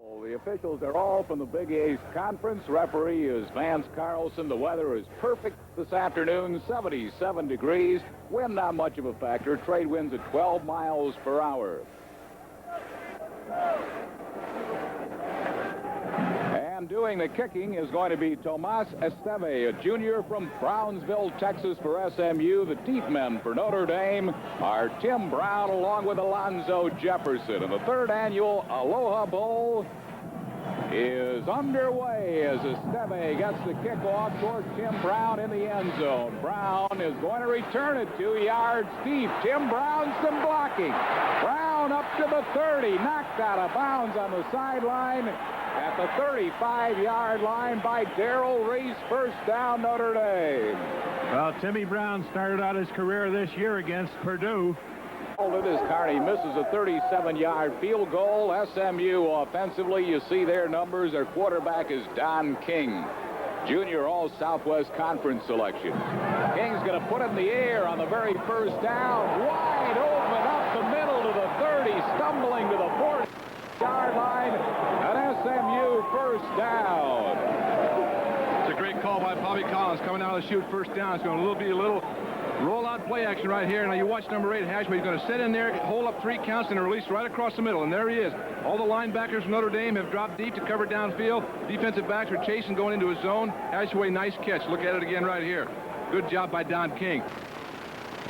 The officials are all from the Big East Conference. Referee is Vance Carlson. The weather is perfect this afternoon, 77 degrees. Wind not much of a factor. Trade winds at 12 miles per hour. And doing the kicking is going to be Tomas Esteve, a junior from Brownsville, Texas for SMU. The deep men for Notre Dame are Tim Brown along with Alonzo Jefferson. And the third annual Aloha Bowl is underway as Esteve gets the kickoff toward Tim Brown in the end zone. Brown is going to return it 2 yards deep. Tim Brown some blocking. Brown up to the 30, knocked out of bounds on the sideline at the 35-yard line by Darrell Reese. First down, Notre Dame. Well, Timmy Brown started out his career this year against Purdue. It is Carney misses a 37-yard field goal. SMU offensively, you see their numbers. Their quarterback is Don King, junior All-Southwest Conference selection. King's going to put it in the air on the very first down. Wide open up the middle to the 30, stumbling to the 40-yard line. An SMU first down. It's a great call by Bobby Collins coming out of the chute, first down. It's going to be a little roll-out play action right here. Now you watch number 8, Hashway. He's going to sit in there, hold up 3 counts, and release right across the middle. And there he is. All the linebackers from Notre Dame have dropped deep to cover downfield. Defensive backs are chasing, going into his zone. Hashway, nice catch. Look at it again right here. Good job by Don King.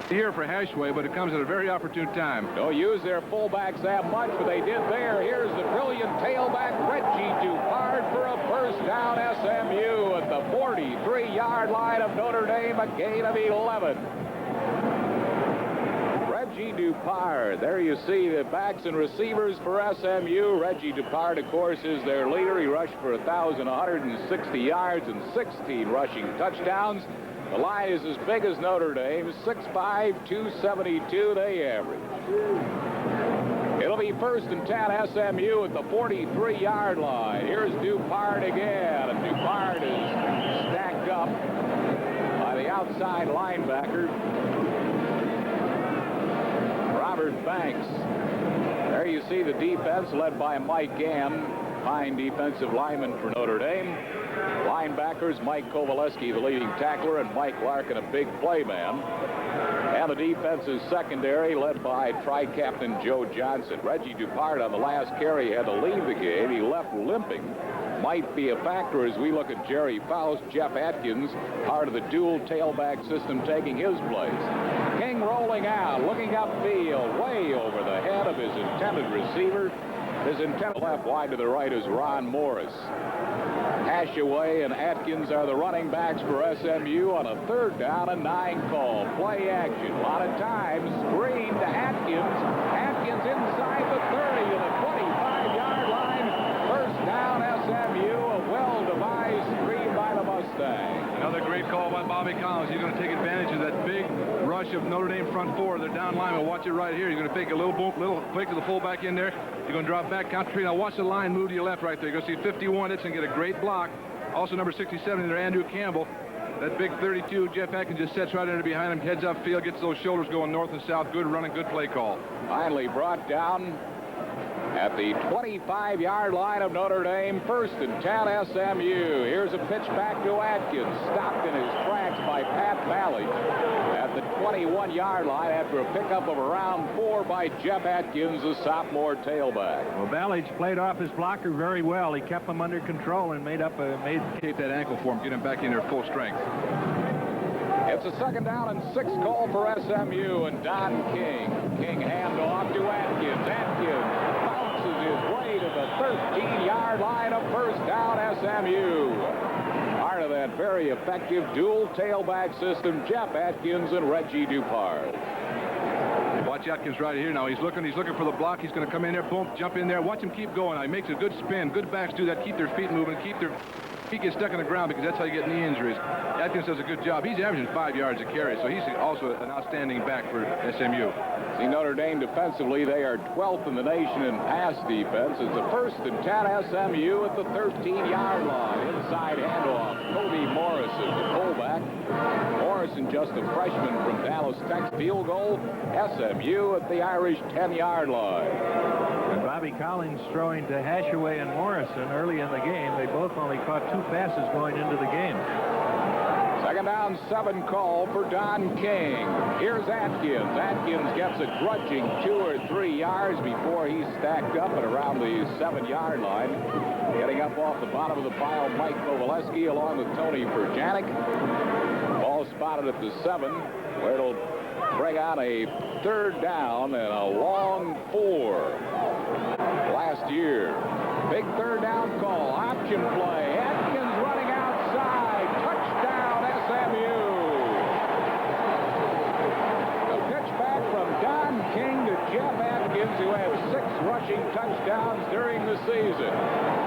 Here for Hashway, but it comes at a very opportune time. Don't use their fullbacks that much, but they did there. Here's the brilliant tailback, Reggie Dupard, for a first down. SMU at the 43-yard line of Notre Dame, a gain of 11. Reggie Dupard. There you see the backs and receivers for SMU. Reggie Dupard, of course, is their leader. He rushed for 1,160 yards and 16 rushing touchdowns. The line is as big as Notre Dame, 6'5", 272 they average. It'll be first and 10 SMU at the 43-yard line. Here's Dupard again, and Dupard is stacked up by the outside linebacker, Robert Banks. There you see the defense led by Mike Gann, fine defensive lineman for Notre Dame. Linebackers, Mike Kovaleski, the leading tackler, and Mike Larkin, a big play man. And the defense's secondary led by tri-captain Joe Johnson. Reggie Dupard on the last carry had to leave the game. He left limping. Might be a factor as we look at Jerry Faust. Jeff Atkins, part of the dual tailback system, taking his place. King rolling out, looking upfield, way over the head of his intended receiver. His intended left, wide to the right is Ron Morris. Hashaway and Atkins are the running backs for SMU on a third down and 9 call. Play action. A lot of times. Screen to Atkins. Atkins inside the 30 to the 25-yard line. First down, SMU. A well-devised screen by the Mustangs. Another great call by Bobby Collins. He's going to take advantage of that big rush of Notre Dame front four. They're down linemen. Watch it right here. He's going to take a little quick to the fullback in there. You're going to drop back, concentrate. Now watch the line move to your left right there. You're going to see 51. It's going to get a great block. Also number 67 in there, Andrew Campbell. That big 32, Jeff Atkins just sets right under behind him, heads up field, gets those shoulders going north and south. Good running, good play call. Finally brought down at the 25-yard line of Notre Dame. First and 10 SMU. Here's a pitch back to Atkins. Stopped in his tracks by Pat Ballage at the 21-yard line after a pickup of around 4 by Jeff Atkins, the sophomore tailback. Well, Ballage played off his blocker very well. He kept him under control and Keep that ankle for him, get him back in there full strength. It's a second down and 6 call for SMU and Don King. King handoff to Atkins. Atkins bounces his way to the 13-yard line of first down SMU. Part of that very effective dual tailback system, Jeff Atkins and Reggie Dupard. Watch Atkins right here now. He's looking for the block. He's going to come in there, boom, jump in there. Watch him keep going. He makes a good spin. Good backs do that. Keep their feet moving. Keep their feet get stuck in the ground because that's how you get knee injuries. Atkins does a good job. He's averaging 5 yards a carry, so he's also an outstanding back for SMU. See, Notre Dame defensively, they are 12th in the nation in pass defense. It's a first and 10 SMU at the 13-yard line. Inside handoff. Cody Morris is the fullback. Morris Morrison, just a freshman from Dallas Tech. Field goal, SMU at the Irish 10-yard line. And Bobby Collins throwing to Hashaway and Morrison early in the game. They both only caught 2 passes going into the game. Second down, 7 call for Don King. Here's Atkins. Atkins gets a grudging 2 or 3 yards before he's stacked up at around the 7-yard line. Getting up off the bottom of the pile, Mike Kovaleski along with Tony Perjanik. Ball spotted at the 7, where it'll bring on a 3rd down and a long 4. Last year, big 3rd down call, option play. Atkins running outside, touchdown SMU. The pitch back from Don King to Jeff Atkins, who had 6 rushing touchdowns during the season.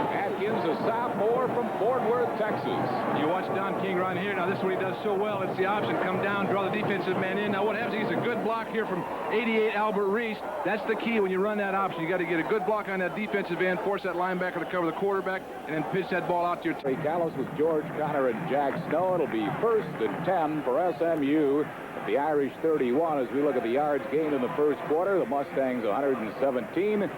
Atkins, a sophomore from Fort Worth, Texas. You watch Don King right here. Now, this is what he does so well. It's the option. Come down, draw the defensive man in. Now, what happens, he's a good block here from 88 Albert Reese. That's the key when you run that option. You got to get a good block on that defensive end, force that linebacker to cover the quarterback, and then pitch that ball out to your Ray Callis with George Connor and Jack Snow. It'll be 1st and 10 for SMU. The Irish 31 as we look at the yards gained in the first quarter. The Mustangs 117.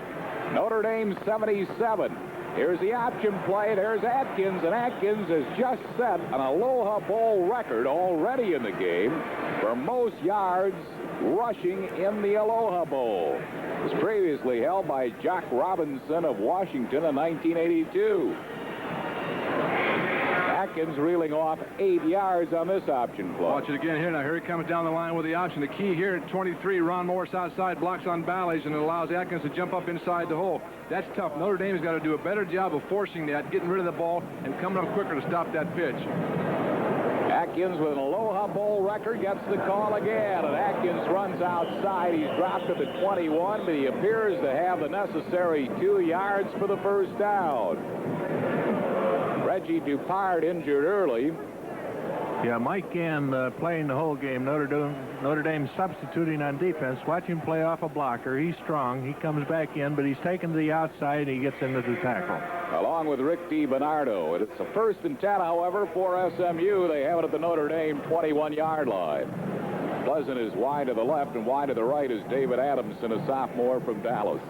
Notre Dame 77. Here's the option play. There's Atkins, and Atkins has just set an Aloha Bowl record already in the game for most yards rushing in the Aloha Bowl. It was previously held by Jock Robinson of Washington in 1982. Atkins reeling off 8 yards on this option play. Watch it again here. Now, here he comes down the line with the option. The key here at 23, Ron Morris outside, blocks on Ballage, and it allows Atkins to jump up inside the hole. That's tough. Notre Dame has got to do a better job of forcing that, getting rid of the ball, and coming up quicker to stop that pitch. Atkins with an Aloha Bowl record gets the call again, and Atkins runs outside. He's dropped to the 21, but he appears to have the necessary 2 yards for the 1st down. Reggie Dupart injured early. Yeah, Mike Gann playing the whole game. Notre Dame substituting on defense. Watch him play off a blocker. He's strong. He comes back in, but he's taken to the outside. And he gets into the tackle. Along with Rick DiBernardo. It's a 1st and 10, however, for SMU. They have it at the Notre Dame 21-yard line. Pleasant is wide to the left, and wide to the right is David Adamson, a sophomore from Dallas.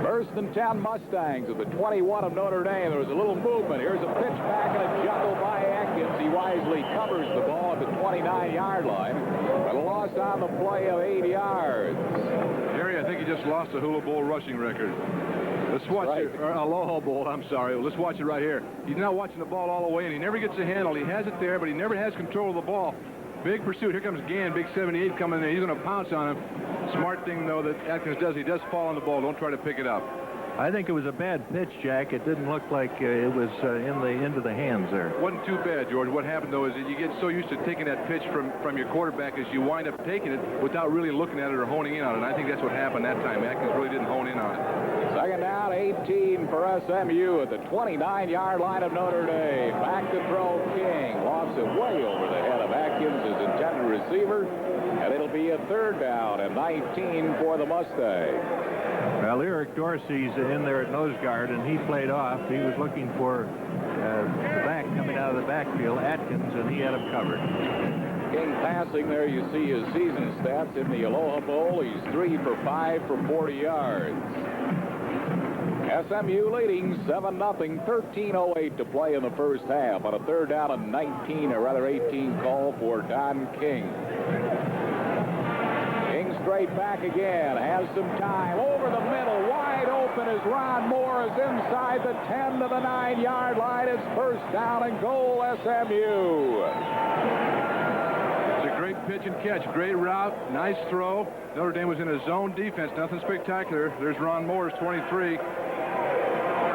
1st and 10 Mustangs at the 21 of Notre Dame. There was a little movement. Here's a pitch back and a juggle by Atkins. He wisely covers the ball at the 29-yard line, but a loss on the play of 8 yards. Jerry, I think he just lost the Hula Bowl rushing record. Let's watch it. Aloha Bowl, I'm sorry. Let's watch it right here. He's now watching the ball all the way, and he never gets a handle. He has it there, but he never has control of the ball. Big pursuit. Here comes Gann, big 78 coming in. He's going to pounce on him. Smart thing, though, that Atkins does. He does fall on the ball. Don't try to pick it up. I think it was a bad pitch, Jack. It didn't look like it was into the hands there. Wasn't too bad, George. What happened, though, is that you get so used to taking that pitch from your quarterback as you wind up taking it without really looking at it or honing in on it. And I think that's what happened that time. Atkins really didn't hone in on it. Second down, 18 for SMU at the 29-yard line of Notre Dame. Back to throw King. Lofts it way over the head of Atkins, his intended receiver. And it'll be a 3rd down and 19 for the Mustangs. Well, Eric Dorsey's in there at nose guard, and he played off. He was looking for the back coming out of the backfield, Atkins, and he had him covered. King passing there, you see his season stats in the Aloha Bowl. He's 3 for 5 for 40 yards. SMU leading 7-0, 13:08 to play in the 1st half on a 3rd down and 19, or rather 18 call for Don King. King straight back again, has some time, over the middle, wide open as Ron Morris inside the 10 to the 9-yard line. It's 1st down and goal, SMU. It's a great pitch and catch, great route, nice throw. Notre Dame was in a zone defense, nothing spectacular. There's Ron Morris, 23.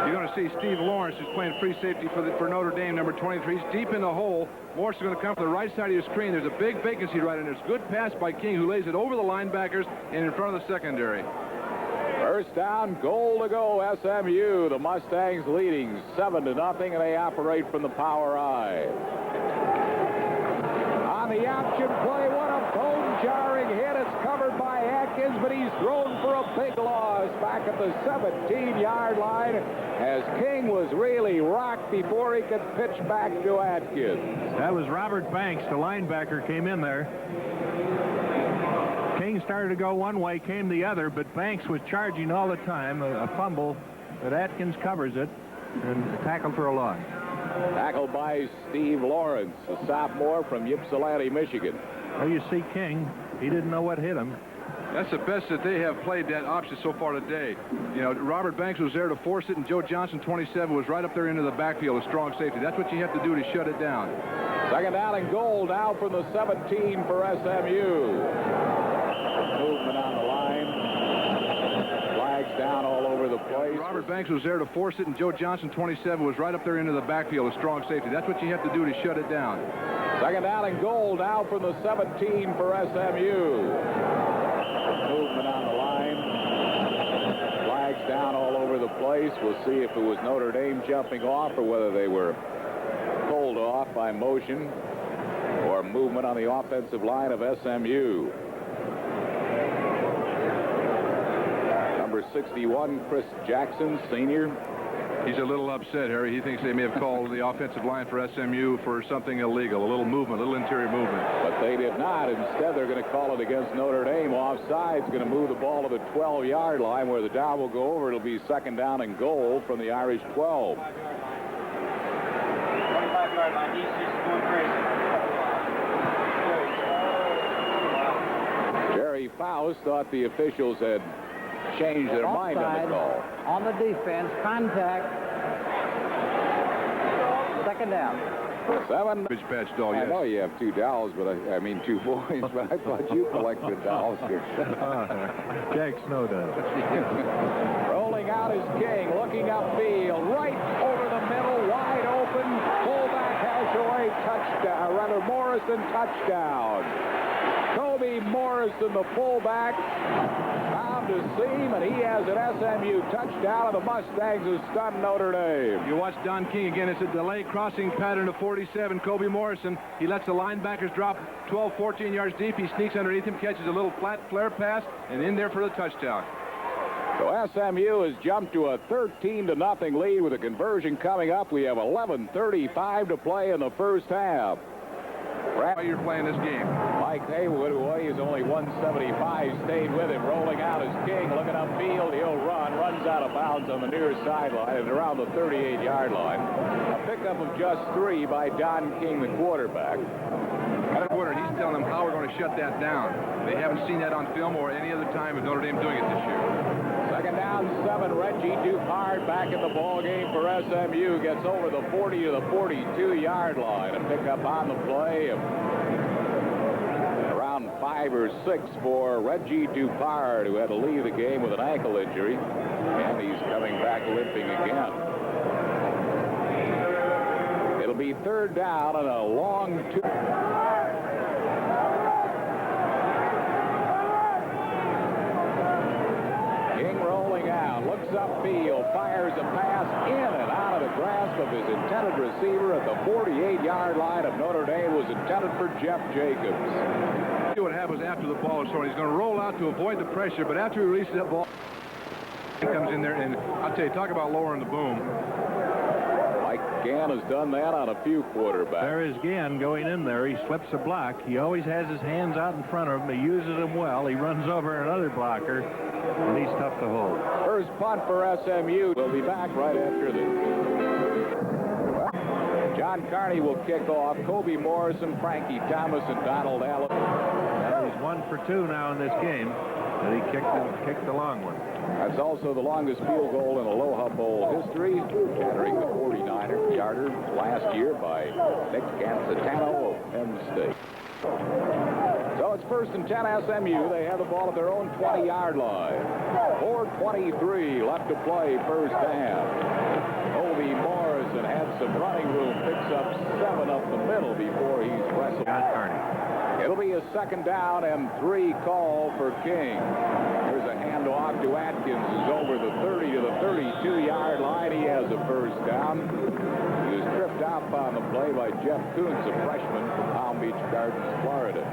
You're going to see Steve Lawrence, who's playing free safety for Notre Dame, number 23. He's deep in the hole. Morris is going to come to the right side of your screen. There's a big vacancy right in there. It's a good pass by King, who lays it over the linebackers and in front of the secondary. 1st down, goal to go, SMU. The Mustangs leading 7-0, and they operate from the power I. On the option play, what a bone-jarring hit. It's covered by Atkins, but he's thrown for a big loss back at the 17-yard line as King was really rocked before he could pitch back to Atkins. That was Robert Banks, the linebacker, came in there. King started to go one way, came the other, but Banks was charging all the time. A fumble, but Atkins covers it and tackled for a loss. Tackled by Steve Lawrence, a sophomore from Ypsilanti, Michigan. Well, you see King, he didn't know what hit him. That's the best that they have played that option so far today. You know, Robert Banks was there to force it, and Joe Johnson, 27, was right up there into the backfield, a strong safety. That's what you have to do to shut it down. Second down and goal now from the 17 for SMU. Movement on the line. Flags down all over the place. Robert Banks was there to force it, and Joe Johnson, 27, was right up there into the backfield, a strong safety. That's what you have to do to shut it down. Second down and goal now from the 17 for SMU. Movement on the line. Flags down all over the place. We'll see if it was Notre Dame jumping off or whether they were pulled off by motion or movement on the offensive line of SMU. Number 61, Chris Jackson, senior. He's a little upset, Harry. He thinks they may have called the offensive line for SMU for something illegal, a little movement, a little interior movement. But they did not. Instead, they're going to call it against Notre Dame. Offside's going to move the ball to the 12-yard line where the down will go over. It'll be second down and goal from the Irish 12. 25-yard line. He's just going crazy. Jerry Faust thought the officials had changed their mind on the call. On the defense, contact. Second down. 7. Pitch patch doll, yes. I know you have two dolls, but I mean 2 boys, but I thought you collected dolls here. Jack Snow does. Rolling out is King, looking upfield, right over the middle, wide open. Fullback Hashaway, touchdown. Rather, Morrison, touchdown. Kobe Morrison, the fullback, found a seam, and he has an SMU touchdown, and the Mustangs have stunned Notre Dame. You watch Don King again. It's a delay crossing pattern to 47. Kobe Morrison, he lets the linebackers drop 12, 14 yards deep. He sneaks underneath him, catches a little flat flare pass, and in there for the touchdown. So SMU has jumped to a 13-0 lead with a conversion coming up. We have 11:35 to play in the first half. Why you're playing this game? Mike Haywood, who weighs only 175, stayed with him. Rolling out as King, looking upfield. He'll runs out of bounds on the near sideline and around the 38-yard line. A pickup of just 3 by Don King, the quarterback. He's telling them how we're going to shut that down. They haven't seen that on film or any other time with Notre Dame doing it this year. Second down, 7. Reggie Dupard back in the ball game for SMU. Gets over the 40 to the 42-yard line. A pickup on the play of around 5 or 6 for Reggie Dupard, who had to leave the game with an ankle injury. And he's coming back limping again. It'll be third down and a long 2. Looks upfield, fires a pass in and out of the grasp of his intended receiver at the 48-yard line of Notre Dame. Was intended for Jeff Jacobs. See what happens after the ball is thrown. He's going to roll out to avoid the pressure, but after he releases that ball, he comes in there, and I'll tell you, talk about lowering the boom. Mike Gann has done that on a few quarterbacks. There is Gann going in there. He slips a block. He always has his hands out in front of him. He uses them well. He runs over another blocker, and he's tough to hold. First punt for SMU. We'll be back right after this. John Carney will kick off. Kobe Morrison, Frankie Thomas, and Donald Allen. He's 1 for 2 now in this game. And he kicked the long one. That's also the longest field goal in Aloha Bowl history, shattering the 49-yarder last year by Nick Cancitano of Penn State. So it's first and 10 SMU. They have the ball at their own 20-yard line. 4:23 left to play first half. Kobe Morrison had some running room, picks up 7 up the middle before he's wrestled. John Carney. It'll be a second down and 3 call for King. There's a handoff to Atkins, who's over the 30 to the 32-yard line. He has a first down. He was tripped out on the play by Jeff Kuntz, a freshman from Palm Beach Gardens, Florida.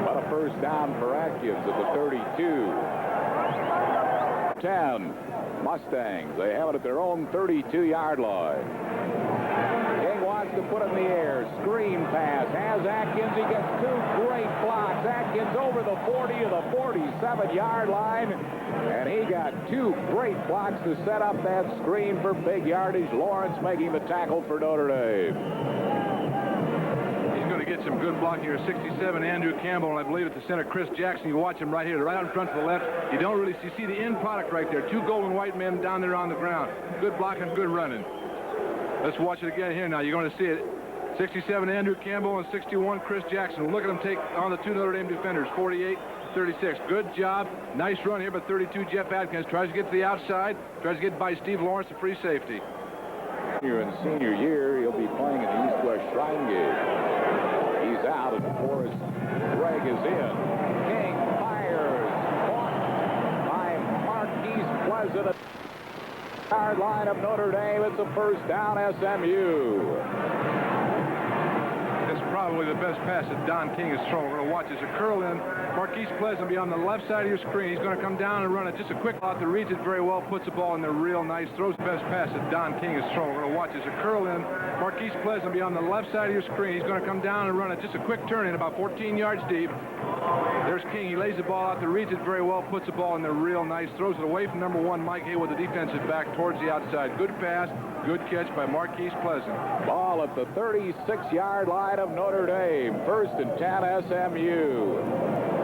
But a first down for Atkins at the 32. 10. Mustangs. They have it at their own 32-yard line. King wants to put it in the air. Screen pass. Has Atkins. He gets two great blocks. Atkins over the 40 to the 47-yard line. And he got two great blocks to set up that screen for big yardage. Lawrence making the tackle for Notre Dame. He's going to get some good blocking here. 67, Andrew Campbell, and I believe at the center, Chris Jackson. You watch him right here, right out in front to the left. You don't really see the end product right there. Two gold and white men down there on the ground. Good blocking, good running. Let's watch it again here now. You're going to see it. 67, Andrew Campbell, and 61, Chris Jackson. Look at them take on the two Notre Dame defenders, 48, 36. Good job. Nice run here, but 32, Jeff Atkins tries to get to the outside, tries to get by Steve Lawrence, the free safety. In senior year, he'll be playing in the East-West Shrine game. He's out, and Forrest Gregg is in. King fires. Caught by Marquise Pleasant. Yard line of Notre Dame. It's a first down, SMU. It's probably the best pass that Don King has thrown. We're going to watch this. A curl in. Marquise Pleasant be on the left side of your screen. He's going to come down and run it. Just a quick out that reads it very well. Puts the ball in there real nice. Throws the best pass that Don King has thrown. We're going to watch this. A curl in. Marquise Pleasant be on the left side of your screen. He's going to come down and run it. Just a quick turn in about 14 yards deep. There's King. He lays the ball out there, reads it very well, puts the ball in there real nice, throws it away from number 1, Mike Haywood, the defensive back, towards the outside. Good pass, good catch by Marquise Pleasant. Ball at the 36-yard line of Notre Dame. First and 10, SMU.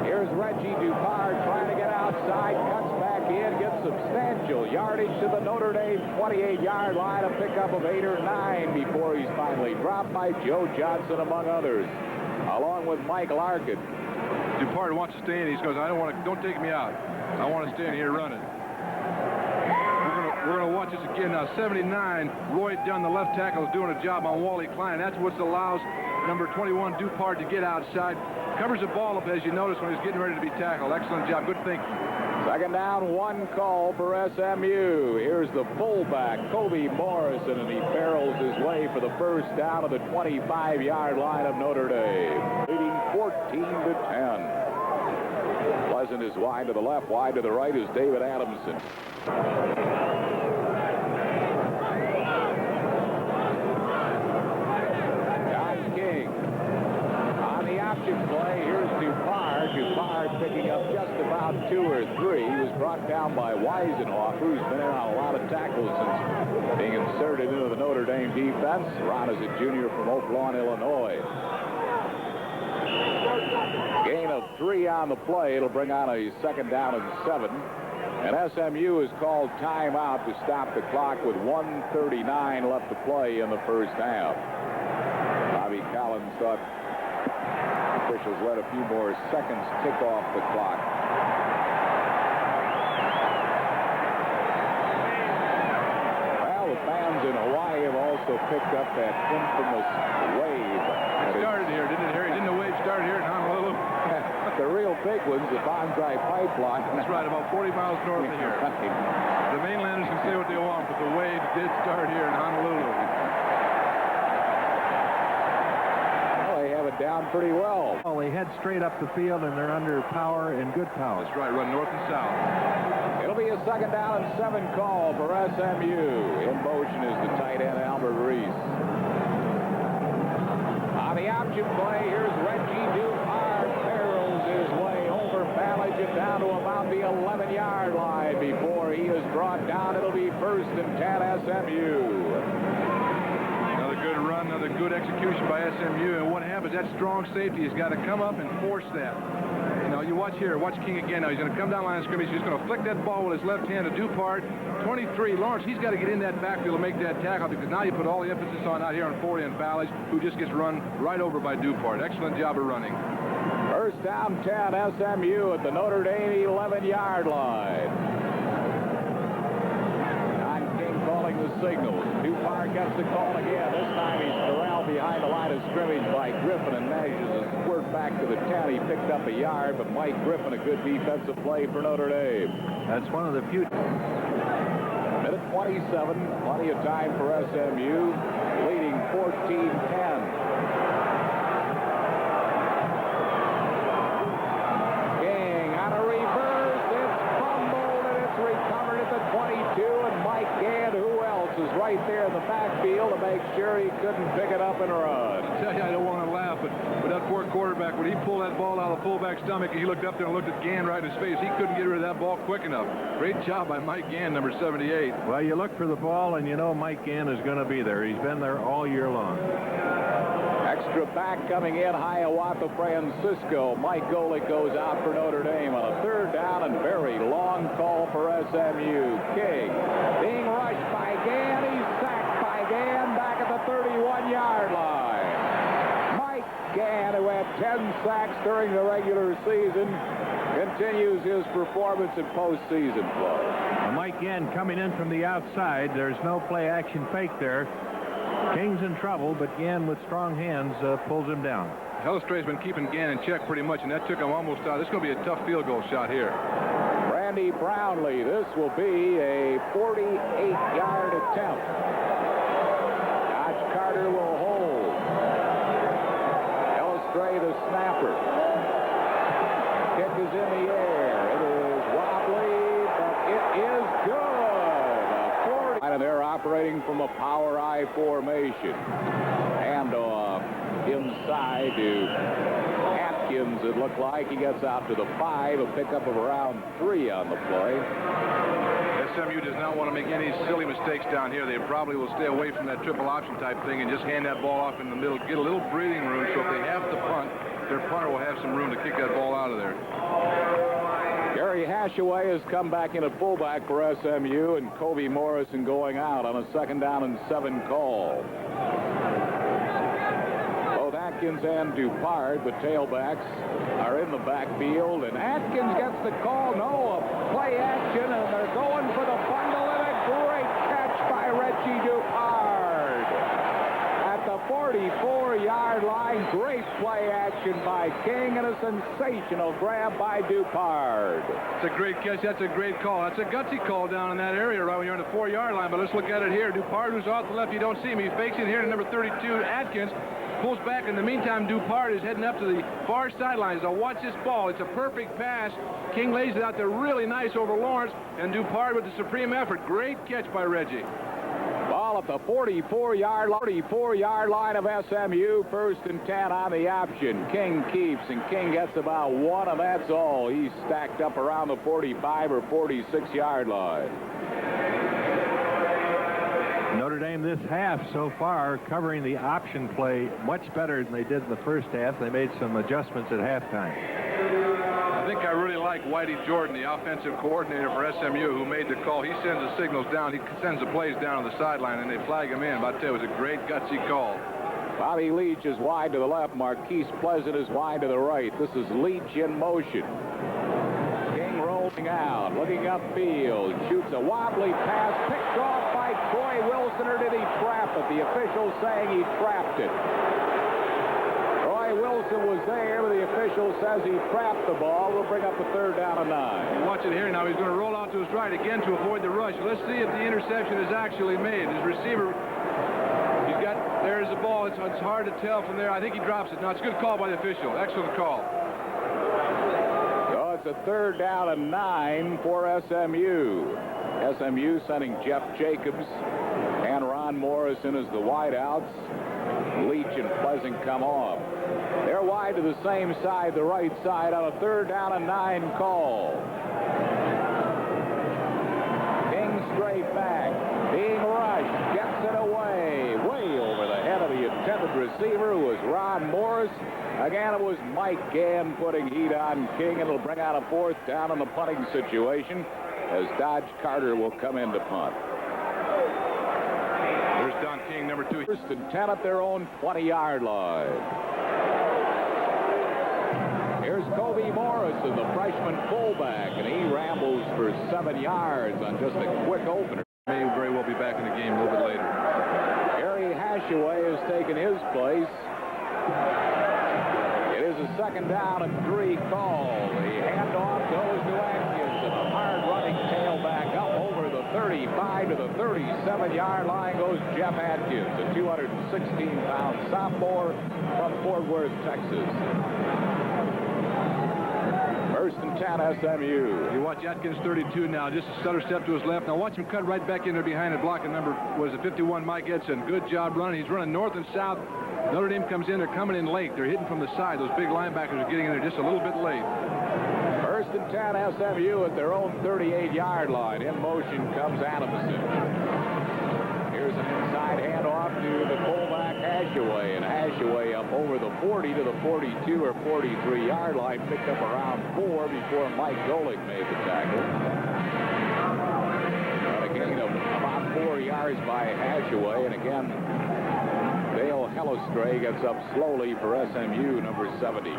Here's Reggie Dupart trying to get outside, cuts back in, gets substantial yardage to the Notre Dame 28-yard line, a pickup of 8 or 9 before he's finally dropped by Joe Johnson, among others, along with Mike Larkin. Dupart wants to stay in. He goes, don't take me out. I want to stay in here running. We're going to watch this again now. 79, Roy Dunn, the left tackle, is doing a job on Wally Klein. That's what allows number 21, Dupart, to get outside. Covers the ball up, as you notice, when he's getting ready to be tackled. Excellent job. Good thinking. Second down, 1 call for SMU. Here's the fullback, Kobe Morrison, and he barrels his way for the first down of the 25-yard line of Notre Dame, leading 14-10. Pleasant is wide to the left, wide to the right is David Adamson. John King on the option play. Here's Dupart. Dupart picking up just about 2 or 3. He was brought down by Weisenhofer, who's been in on a lot of tackles since being inserted into the Notre Dame defense. Ron is a junior from Oak Lawn, Illinois. Gain of 3 on the play. It'll bring on a second down and 7. And SMU has called timeout to stop the clock with 1:39 left to play in the first half. Bobby Collins thought officials let a few more seconds tick off the clock. Well, the fans in Hawaii have also picked up that infamous wave. It started here, didn't it, Harry? Didn't the wave start here in Honolulu? The real big one's the Bonsai Pipeline. That's right, about 40 miles north of here. The mainlanders can say what they want, but the wave did start here in Honolulu. Well, they have it down pretty well. Well, they head straight up the field, and they're under power and good power. That's right, run north and south. It'll be a second down and 7 call for SMU. In motion is the tight end, Albert Reese. On the option play, here's Reggie Dupart. Barrels his way over Ballage down to about the 11-yard line. Before he is brought down, it'll be first and 10 SMU. Another good run, another good execution by SMU. And what happens, that strong safety has got to come up and force that. You know, you watch here, watch King again now. He's going to come down line of scrimmage. He's going to flick that ball with his left hand to Dupart. 23, Lawrence, he's got to get in that backfield to make that tackle, because now you put all the emphasis on out here on 40 and Ballage, who just gets run right over by Dupart. Excellent job of running. First down 10, SMU at the Notre Dame 11-yard line. John King calling the signals. Dupart gets the call again. This time he's corralled behind the line of scrimmage by Griffin and manages to squirt back to the 10. He picked up a yard, but Mike Griffin, a good defensive play for Notre Dame. That's one of the few. Minute 27, plenty of time for SMU, leading 14-10. King on a reverse, it's fumbled and it's recovered right there in the backfield to make sure he couldn't pick it up and run. I tell you, I don't want to laugh, but that poor quarterback, when he pulled that ball out of the fullback's stomach, he looked up there and looked at Gann right in his face. He couldn't get rid of that ball quick enough. Great job by Mike Gann, number 78. Well, you look for the ball, and you know Mike Gann is going to be there. He's been there all year long. Extra back coming in, Hiawatha Francisco. Mike Golick goes out for Notre Dame on a third down and very long call for SMU. King being rushed by Gann. He's sacked by Gann back at the 31-yard line. Mike Gann, who had 10 sacks during the regular season, continues his performance in postseason play. Mike Gann coming in from the outside. There's no play-action fake there. King's in trouble, but Gann with strong hands pulls him down. Hellestrae's been keeping Gann in check pretty much, and that took him almost out. This is going to be a tough field goal shot here. Randy Brownlee, this will be a 48-yard attempt. Dodge Carter will hold. Hellestrae, the snapper. Kick is in the air. It is wobbly, but it is good. And they're operating from a power I formation. Handoff inside to Atkins, it looked like. He gets out to the 5, a pickup of around 3 on the play. SMU does not want to make any silly mistakes down here. They probably will stay away from that triple option type thing and just hand that ball off in the middle, get a little breathing room, so if they have to punt, their punter will have some room to kick that ball out of there. Gary Hashaway has come back in at fullback for SMU, and Kobe Morrison going out on a 2nd down and 7 call. Both Atkins and Dupart, the tailbacks, are in the backfield, and Atkins gets the call. No, a play action, and they're going for the bundle, and a great catch by Reggie Dupart. At the 44-yard line, great play action by King, and a sensational grab by Dupart. It's a great catch. That's a great call. That's a gutsy call down in that area right when you're on the 4-yard line. But let's look at it here. Dupart, who's off the left, you don't see him. He fakes it here to number 32, Atkins. Pulls back. In the meantime, Dupart is heading up to the far sidelines. Now watch this ball. It's a perfect pass. King lays it out there really nice over Lawrence, and Dupart with the supreme effort. Great catch by Reggie. Ball at the 44-yard line of SMU. 1st and 10 on the option. King keeps, and King gets about 1, and that's all. He's stacked up around the 45 or 46-yard line. Notre Dame this half so far covering the option play much better than they did in the first half. They made some adjustments at halftime. I think I really like Whitey Jordan, the offensive coordinator for SMU, who made the call. He sends the signals down. He sends the plays down to the sideline, and they flag him in. But I tell you, it was a great, gutsy call. Bobby Leach is wide to the left. Marquise Pleasant is wide to the right. This is Leach in motion. King rolling out, looking upfield, shoots a wobbly pass, picked off by Troy Wilson, or did he trap it? The official saying he trapped it. Troy Wilson was there, but the official says he trapped the ball. We'll bring up a 3rd down and 9. Watch it here now. He's going to roll out to his right again to avoid the rush. Let's see if the interception is actually made. His receiver, there's the ball. It's hard to tell from there. I think he drops it. Now, it's a good call by the official. Excellent call. So it's a 3rd down and 9 for SMU. SMU sending Jeff Jacobs and Ron Morrison as the wideouts. Leach and Pleasant come off. They're wide to the same side, the right side, on a 3rd down and 9 call. King straight back, being rushed, gets it away, way over the head of the intended receiver, who was Ron Morris. Again, it was Mike Gann putting heat on King, and it'll bring out a 4th down in the punting situation as Dodge Carter will come in to punt. There's Don King, number 2. 1st and 10 at their own 20-yard line. Here's Kobe Morrison, the freshman fullback, and he rambles for 7 yards on just a quick opener. May very well be back in the game a little bit later. Gary Hashaway has taken his place. It is a 2nd down and 3 call. The handoff goes to Atkins, and a hard-running tailback up over the 35 to the 37-yard line goes Jeff Atkins, a 216-pound sophomore from Fort Worth, Texas. First and 10 SMU. You watch Atkins, 32 now, just a stutter step to his left. Now watch him cut right back in there behind the block. And number was the 51, Mike Edson. Good job running. He's running north and south. Notre Dame comes in. They're coming in late. They're hitting from the side. Those big linebackers are getting in there just a little bit late. First and 10 SMU at their own 38-yard line. In motion comes Adamson. Here's an inside handoff to the fullback Hashaway, and Hashaway up over the 40 to the 42 or 43-yard line, picked up around 4 before Mike Golick made the tackle. And a gain of about 4 yards by Hashaway, and again, Dale Hellestray gets up slowly for SMU, number 70.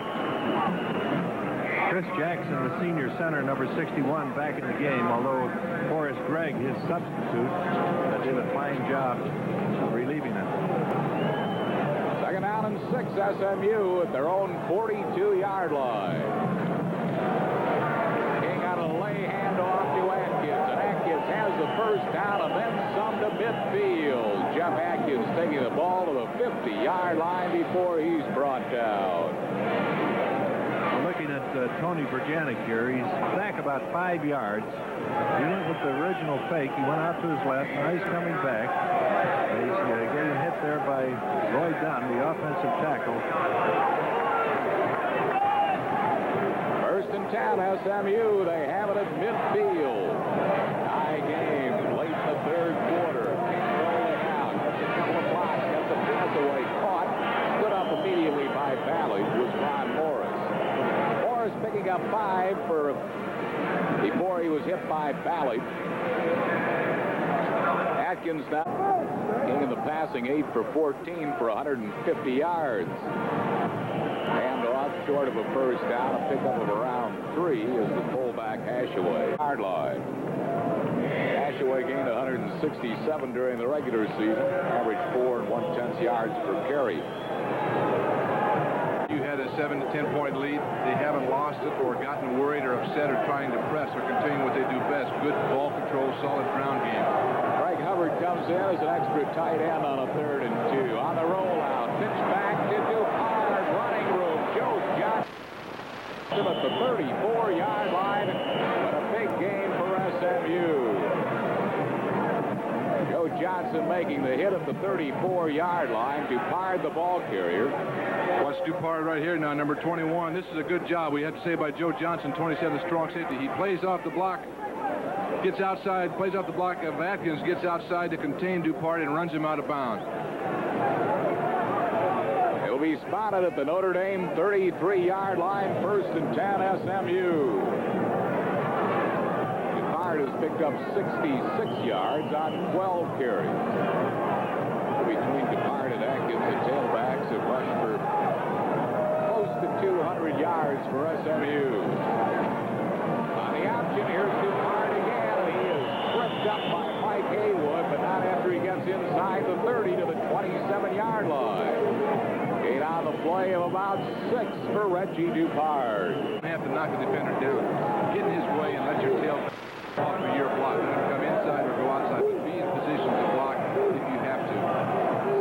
Chris Jackson, the senior center, number 61, back in the game, although Forrest Gregg, his substitute, did a fine job of relieving him. Second down and 6, SMU at their own 42-yard line. King on a lay handoff to Atkins, and Atkins has the first down and then some to midfield. Jeff Atkins taking the ball to the 50-yard line before he's brought down. Looking at Tony Berjanik here, he's back about 5 yards. He went with the original fake. He went out to his left. Now he's coming back. He's getting hit there by Roy Dunn, the offensive tackle. First and 10, SMU. They have it at midfield. High game late in the third quarter. Rolling out. Gets a couple of blocks. Gets a pass away. Caught. Stood up immediately by Ballard was Ron Morris. Morris picking up 5 before he was hit by Ballard. Atkins now king of the passing, 8 for 14 for 150 yards. Hand off short of a first down, a pickup of around 3 is the fullback Hashaway. Yard line. Hashaway gained 167 during the regular season, averaged 4 1/10 yards per carry. You had a 7 to 10 point lead. They haven't lost it or gotten worried or upset or trying to press or continuing what they do best. Good ball control, solid ground game. Greg Hubbard comes in as an extra tight end on a 3rd and 2. On the rollout, pitch back to Dupard, running room. Joe Johnson at the 34-yard line, but a big gain for SMU. Joe Johnson making the hit at the 34-yard line. Dupard, the ball carrier. Watch Dupard right here now, number 21. This is a good job, we have to say, by Joe Johnson, 27, strong safety. He plays off the block, gets outside, plays off the block of Atkins, gets outside to contain Dupard and runs him out of bounds. He'll be spotted at the Notre Dame 33-yard line, 1st and 10 SMU. Dupard has picked up 66 yards on 12 carries. Between Dupard and Atkins, the tailbacks have rushed for close to 200 yards for SMU. On the option, here's Dupard again, and he is tripped up by Mike Haywood, but not after he gets inside the 30 to the 27-yard line. Gain on the play of about 6 for Reggie Dupard. You have to knock the defender down. Get in his way and let your tail off of your block. Don't come inside or go outside, but be in position to block if you have to.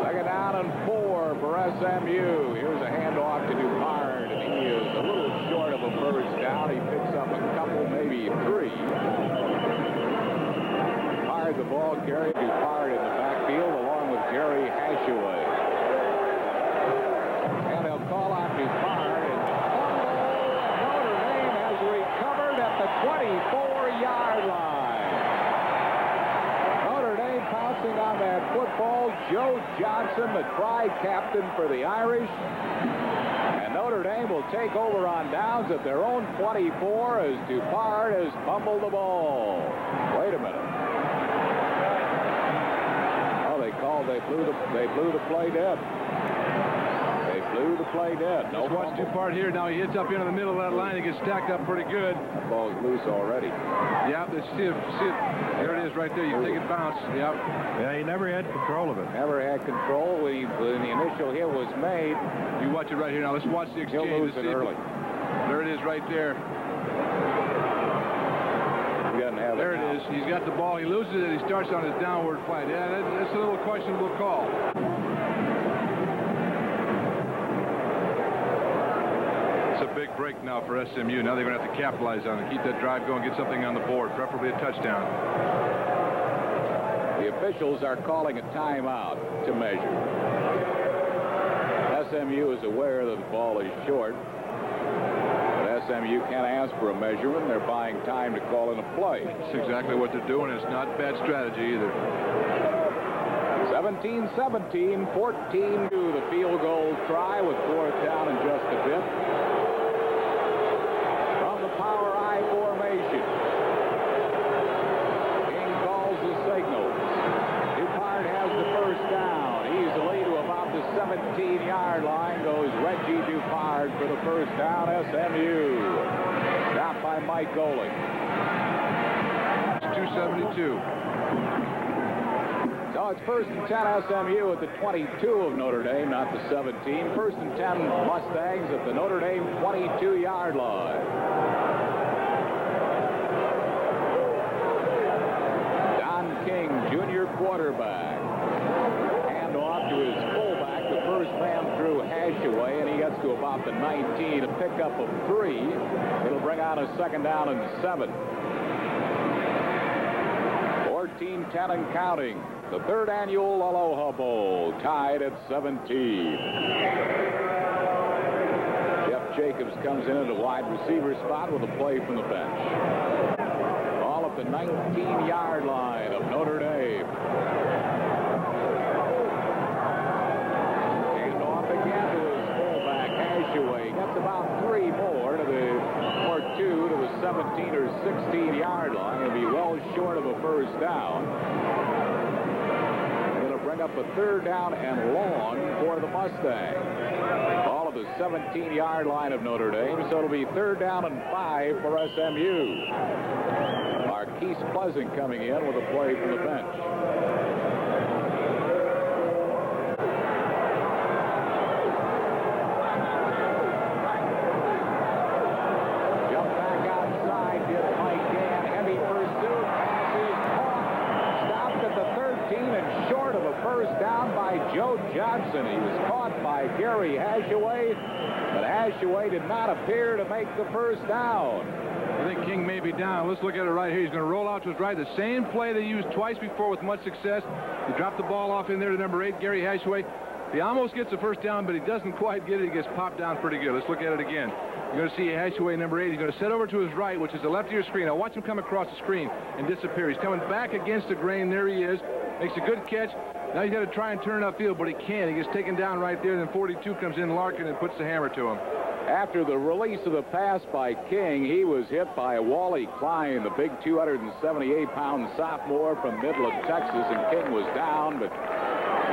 Second down and 4 for SMU. Here's a handoff to Dupard, and he is a little short of a first down. He picks up a couple, maybe 3. Dupard, the ball carrier. Dupard in the backfield along with Jerry Hashaway. And they'll call out Dupard, and Notre Dame has recovered at the 24-yard line. Notre Dame pouncing on that football. Joe Johnson, the tri-captain for the Irish. And Notre Dame will take over on downs at their own 24 as Dupard has fumbled the ball. Wait a minute. Oh, they blew the play dead. They blew the play dead. Just watch Dupard here. Now he hits up into the middle of that line. He gets stacked up pretty good. That ball's loose already. Yeah, see it. There it is right there. You take it bounce. Yep. Yeah, he never had control of it. Never had control when the initial hit was made. You watch it right here. Now let's watch the exchange. He'll lose it early. There it is right there. He doesn't have there it. It is. He's got the ball. He loses it. He starts on his downward flight. Yeah, that's a little questionable call. It's a big break now for SMU. Now they're going to have to capitalize on it. Keep that drive going, get something on the board, preferably a touchdown. The officials are calling a timeout to measure. SMU is aware that the ball is short. But SMU can't ask for a measurement. They're buying time to call in a play. That's exactly what they're doing. It's not bad strategy either. 17-17, 14 to the field goal try with fourth down and just a bit. From the power I formation. King calls the signals. Dupart has the first down. Easily to about the 17-yard line goes Reggie Dupart for the first down. SMU. Stopped by Mike Golick. 272. So it's first and 10 SMU at the 22 of Notre Dame, not the 17. First and 10 Mustangs at the Notre Dame 22-yard line. Don King, junior quarterback. Hand off to his fullback, the first man through Hashaway, and he gets to about the 19, a pickup of 3. It'll bring out a second down and 7. 14-10 and counting. The third annual Aloha Bowl tied at 17. Jeff Jacobs comes in at a wide receiver spot with a play from the bench. Ball at the 19-yard line of Notre Dame. And off again to his fullback, Hashaway. Gets about 3 more to the 2 to the 17 or 16-yard line. It'll be well short of a first down. It'll bring up a third down and long for the Mustangs. All of the 17-yard line of Notre Dame, so it'll be third down and 5 for SMU. Marquise Pleasant coming in with a play from the bench. Joe Johnson. He was caught by Gary Hashaway, but Hashaway did not appear to make the first down. I think King may be down. Let's look at it right here. He's going to roll out to his right. The same play they used twice before with much success. He dropped the ball off in there to number 8, Gary Hashaway. He almost gets the first down, but he doesn't quite get it. He gets popped down pretty good. Let's look at it again. You're going to see Hashaway, number 8. He's going to set over to his right, which is the left of your screen. Now watch him come across the screen and disappear. He's coming back against the grain. There he is. Makes a good catch. Now he's got to try and turn upfield, but he can't. He gets taken down right there. Then 42 comes in Larkin and puts the hammer to him. After the release of the pass by King, he was hit by Wally Klein, the big 278-pound sophomore from Midland, Texas, and King was down, but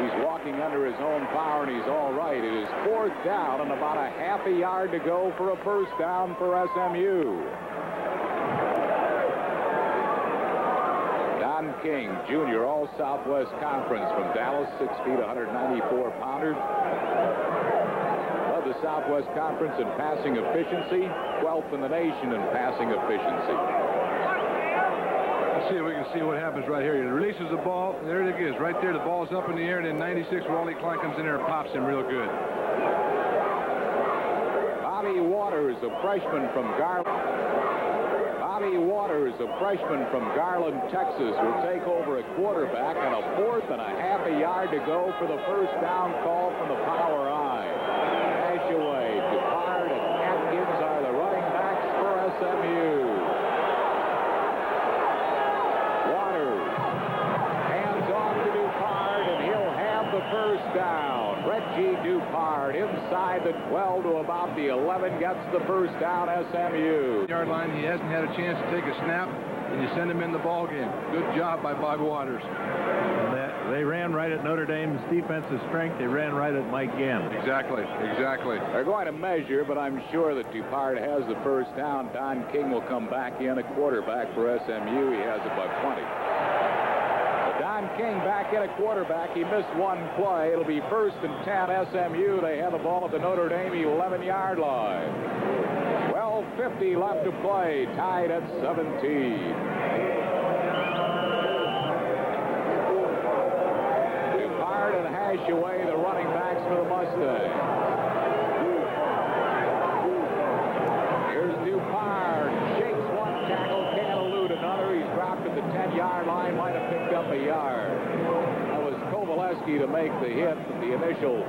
he's walking under his own power, and he's all right. It is fourth down and about a half a yard to go for a first down for SMU. Don King, junior, all Southwest Conference from Dallas, 6 feet, 194-pounder. Led the Southwest Conference in passing efficiency, 12th in the nation in passing efficiency. Let's see if we can see what happens right here. He releases the ball. There it is, right there. The ball's up in the air, and then 96, Wally Klein comes in there and pops him real good. Bobby Waters, a freshman from Garland. Bobby Waters, a freshman from Garland, Texas, will take over at quarterback, and a fourth and a half a yard to go for the first down call from the power I. Hashaway, Dupart, and Atkins are the running backs for SMU. Waters hands off to Dupart, and he'll have the first down. Reggie Dupart inside the 12 to about the 11 gets the first down. SMU. Yard line, he hasn't had a chance to take a snap, and you send him in the ball game. Good job by Bob Waters. They ran right at Notre Dame's defensive strength. They ran right at Mike Gann. Exactly. They're going to measure, but I'm sure that Dupart has the first down. Don King will come back in at quarterback for SMU. He has about 20. Don King back in at quarterback. He missed one play. It'll be first and 10 SMU. They have the ball at the Notre Dame 11-yard line. 12:50 left to play. Tied at 17. Dupart and Hashaway, the running backs for the Mustangs. Here's Dupard. Shakes one tackle, can't elude another. He's dropped at the 10-yard line, might have picked up a yard. That was Kovaleski to make the hit. The initial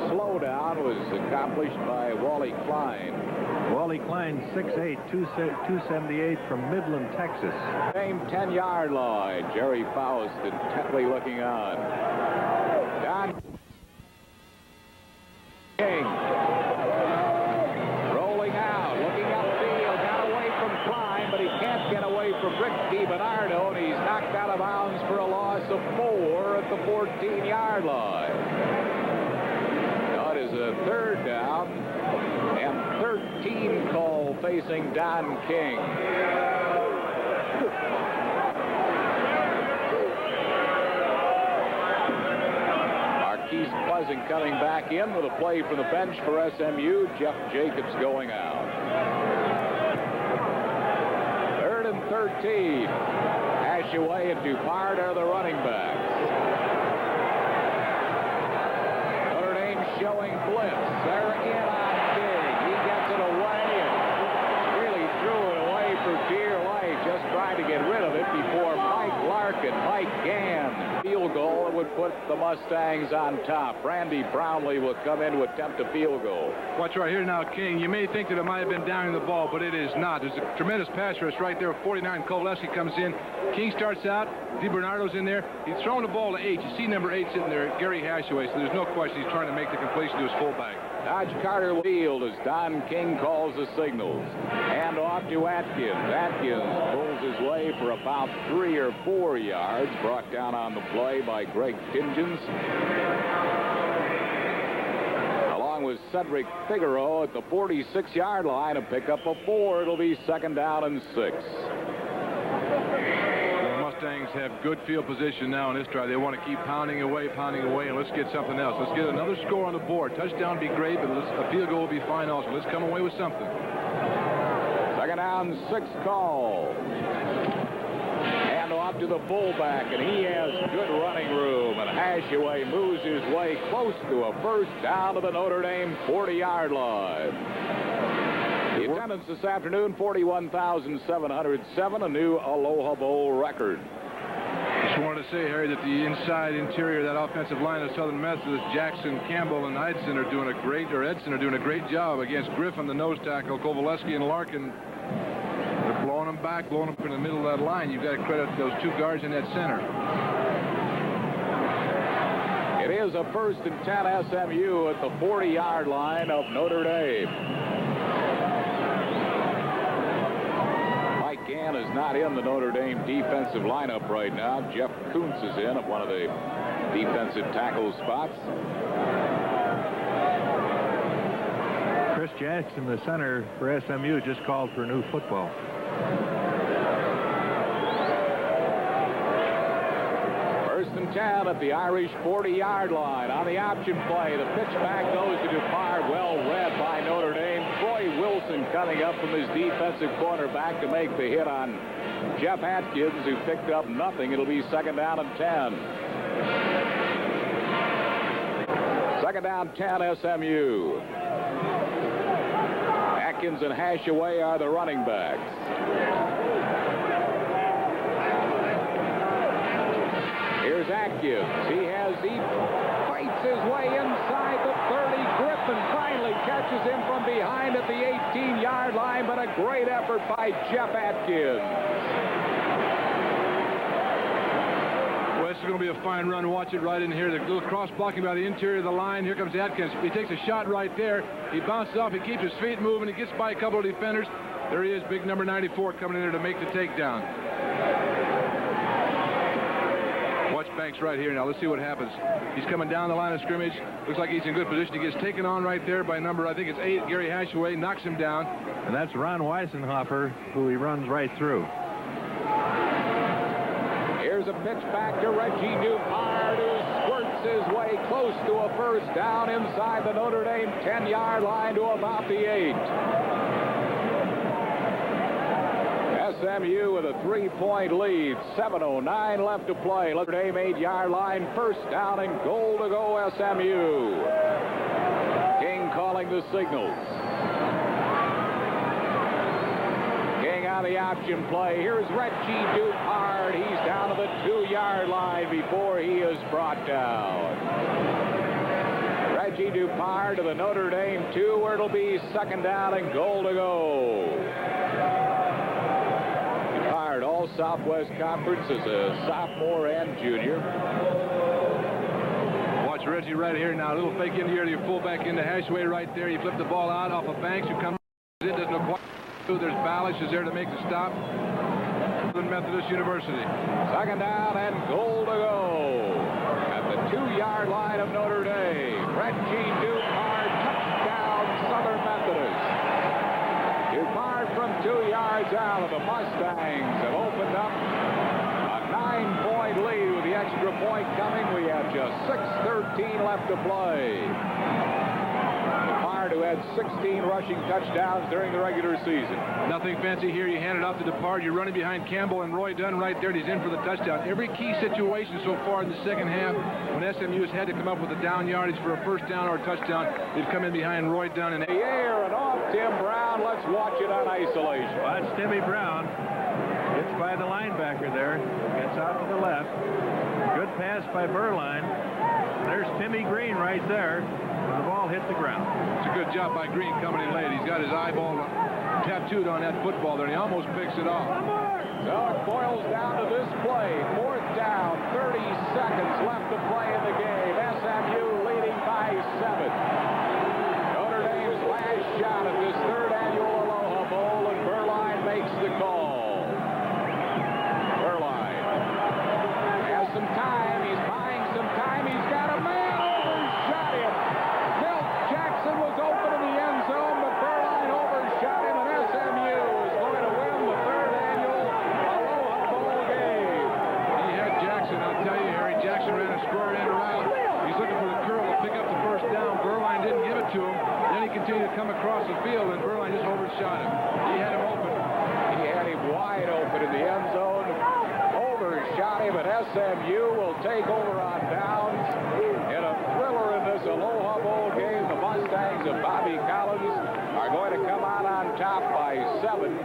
slowdown was accomplished by Wally Klein. Wally Klein, 6'8", 278 from Midland, Texas. Same 10-yard line. Jerry Faust intently looking on. Don King. Rolling out, looking upfield. Got away from Klein, but he can't get away from Rick DiBernardo, and he's knocked out of bounds for a loss of 4 at the 14-yard line. Now it is a third down and 13 call facing Don King. Marquise Pleasant coming back in with a play from the bench for SMU. Jeff Jacobs going out. 3rd and 13. Ashaway and Dupard are the running backs. Notre Dame showing blitz. They're in on King. He gets it away and really threw it away for dear life. Just trying to get rid of it before Mike Larkin, Mike Gann. Field goal that would put the Mustangs on top. Randy Brownlee will come in to attempt a field goal. Watch right here now, King. You may think that it might have been down in the ball, but it is not. There's a tremendous pass rush right there. 49, Kovaleski comes in. King starts out. DiBernardo's in there. He's throwing the ball to 8. You see number 8 sitting there, Gary Hashaway, so there's no question he's trying to make the completion to his fullback. Dodge Carter field as Don King calls the signals. Hand off to Atkins. Atkins pulls his way for about 3 or 4 yards. Brought down on the play by Greg Tingens. Along with Cedric Figueroa at the 46-yard line. A pickup of 4. It'll be 2nd down and 6. Mustangs have good field position now in this drive. They want to keep pounding away, and let's get something else. Let's get another score on the board. Touchdown would be great, but a field goal would be fine also. Let's come away with something. 2nd down, 6 call. Hand off to the fullback, and he has good running room. And Hashaway moves his way close to a first down to the Notre Dame 40-yard line. The attendance this afternoon, 41,707, a new Aloha Bowl record. Just wanted to say, Harry, that the inside interior, that offensive line of Southern Methodist, Jackson, Campbell, and Edson are doing a great job against Griffin, the nose tackle, Kovaleski, and Larkin. They're blowing them back, blowing them in the middle of that line. You've got to credit those 2 guards in that center. It is a 1st and 10 SMU at the 40-yard line of Notre Dame. Gann is not in the Notre Dame defensive lineup right now. Jeff Kuntz is in at one of the defensive tackle spots. Chris Jackson, the center for SMU, just called for new football. First and 10 at the Irish 40-yard line. On the option play, the pitch back goes to Dupard. Well read by Notre Dame. Troy Wilson coming up from his defensive cornerback to make the hit on Jeff Atkins, who picked up nothing. It'll be 2nd down and 10. 2nd down, 10 SMU. Atkins and Hashaway are the running backs. Here's Atkins. He fights his way inside the 30. Griffin finally catches him from behind at the 18-yard line, but a great effort by Jeff Atkins. Well, this is going to be a fine run. Watch it right in here. The little cross blocking by the interior of the line. Here comes Atkins. He takes a shot right there. He bounces off. He keeps his feet moving. He gets by a couple of defenders. There he is, big number 94 coming in there to make the takedown. Watch Banks right here now. Let's see what happens. He's coming down the line of scrimmage. Looks like he's in good position. He gets taken on right there by number, I think it's 8, Gary Hashaway, knocks him down. And that's Ron Weisenhofer, who he runs right through. Here's a pitch back to Reggie Dupard, who squirts his way close to a first down inside the Notre Dame 10-yard line to about the 8. SMU with a 3-point lead. 7:09 left to play. Notre Dame 8-yard line. First down and goal to go SMU. King calling the signals. on the option play. Here's Reggie Dupart. He's down to the 2-yard line before he is brought down. Reggie Dupart to the Notre Dame 2, where it'll be 2nd down and goal to go. Dupart, all Southwest Conference as a sophomore and junior. Watch Reggie right here now. A little fake in here to your fullback into Hashway right there. You flip the ball out off of Banks. You come in, doesn't know quite. There's Balish is there to make the stop. Methodist University. 2nd down and goal to go. At the 2-yard line of Notre Dame. Reggie Dupart, touchdown, Southern Methodist. Dupart from 2 yards out, and the Mustangs have opened up a 9-point lead with the extra point coming. We have just 6:13 left to play. Dupart, who had 16 rushing touchdowns during the regular season. Nothing fancy here. You hand it off to Dupart. You're running behind Campbell and Roy Dunn right there, and he's in for the touchdown. Every key situation so far in the second half, when SMU has had to come up with a down yardage for a first down or a touchdown, they've come in behind Roy Dunn. And the air and off Tim Brown. Let's watch it on isolation. Watch Timmy Brown. Gets by the linebacker there. Gets out to the left. Good pass by Burline. There's Timmy Green right there. The ball hit the ground. It's a good job by Green coming in late. He's got his eyeball tattooed on that football there, and he almost picks it off. So it boils down to this play. 4th down, 30 seconds left to play in the game. SMU leading by 7. Notre Dame's last shot at this 3rd annual Aloha Bowl, and Burline makes the call. Burline has some time. He's buying some time. He's got a man overshot him. Milt Jackson was open in the end zone, but Burline overshot him, and SMU is going to win the 3rd annual Aloha Bowl game. He had Jackson. I'll tell you, Harry, Jackson ran a square end around. He's looking for the curl to pick up the first down. Burline didn't give it to him. Then he continued to come across the field, and Burline just overshot him. He had him open. He had him wide open in the end zone. Overshot him, and SMU will take over on downs. In a thriller in this Aloha Bowl game, the Mustangs of Bobby Collins are going to come out on top by 7.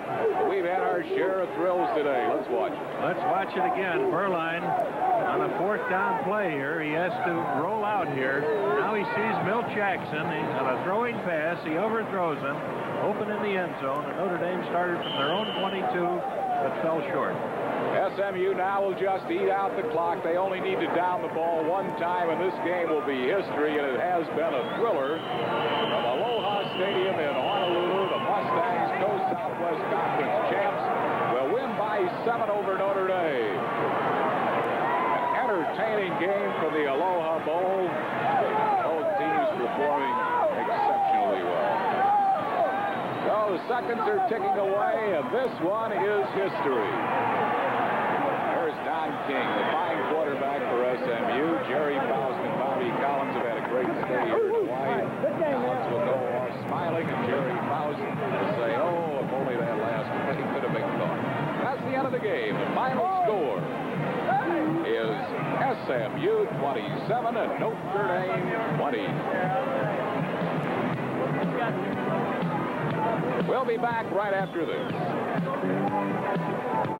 We've had our share of thrills today. Let's watch it. Let's watch it again. Burline on a 4th down play here. He has to roll out here. Now he sees Milt Jackson on a throwing pass. He overthrows him. Open in the end zone. And Notre Dame started from their own 22, but fell short. SMU now will just eat out the clock. They only need to down the ball one time, and this game will be history, and it has been a thriller. From Aloha Stadium in Honolulu, the Mustangs, Co-Southwest Conference champs, will win by 7 over Notre Dame. An entertaining game for the Aloha Bowl. Both teams performing exceptionally well. So the seconds are ticking away, and this one is history. Don King, the fine quarterback for SMU. Jerry Faust and Bobby Collins have had a great stay here in Hawaii. Collins will go off smiling, and Jerry Faust will say, oh, if only that last play could have been caught. That's the end of the game. The final score is SMU 27 and Notre Dame 20. We'll be back right after this.